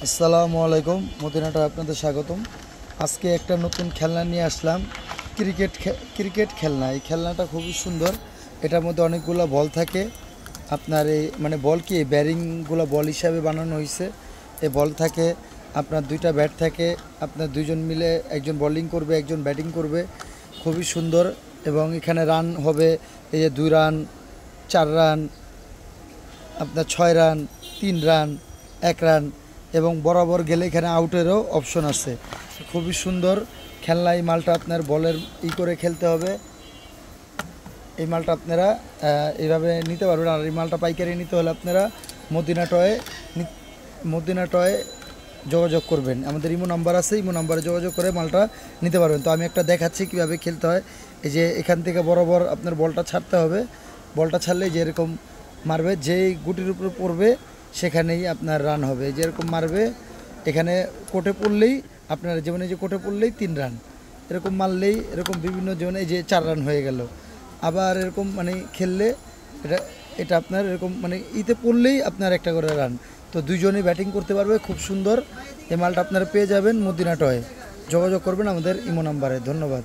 আসসালামু আলাইকুম, মদিনাটা আপনাদের স্বাগতম। আজকে একটা নতুন খেলনা নিয়ে আসলাম, ক্রিকেট খেলনা। এই খেলনাটা খুবই সুন্দর। এটার মধ্যে অনেকগুলো বল থাকে। আপনার এই বল কি ব্যারিংগুলো বল হিসাবে বানানো হয়েছে। এই বল থাকে, আপনার দুইটা ব্যাট থাকে। আপনার দুইজন মিলে একজন বোলিং করবে, একজন ব্যাটিং করবে। খুবই সুন্দর। এবং এখানে রান হবে, এই যে 2 রান, 4 রান, আপনার 6 রান, 3 রান, 1 রান, এবং বরাবর গেলে এখানে আউটেরও অপশন আছে। খুবই সুন্দর খেলনা। এই মালটা আপনার বলের করে খেলতে হবে। এই মালটা আপনারা এইভাবে নিতে পারবেন। আর এই মালটা পাইকারি নিতে হলে আপনারা মদিনা টয়ে যোগাযোগ করবেন। আমাদের ইমো নাম্বার আছে, ইমো নাম্বারে যোগাযোগ করে মালটা নিতে পারবেন। তো আমি একটা দেখাচ্ছি কীভাবে খেলতে হয়। এই যে এখান থেকে বরাবর আপনার বলটা ছাড়তে হবে। বলটা ছাড়লে যেরকম মারবে, যেই গুটির উপরে পড়বে সেখানেই আপনার রান হবে। যেরকম মারবে, এখানে কোটে পড়লেই আপনার যেমন এই যে কোটে পড়লেই 3 রান, এরকম মারলেই এরকম বিভিন্ন জীবনে এই যে 4 রান হয়ে গেল। আবার এরকম খেললে এটা এটা আপনার এরকম ইতে পড়লেই আপনার একটা করে রান। তো দুইজনেই ব্যাটিং করতে পারবে। খুব সুন্দর এই মালটা আপনারা পেয়ে যাবেন মদিনা টয়ে। যোগাযোগ করবেন আমাদের ইমো নাম্বারে। ধন্যবাদ।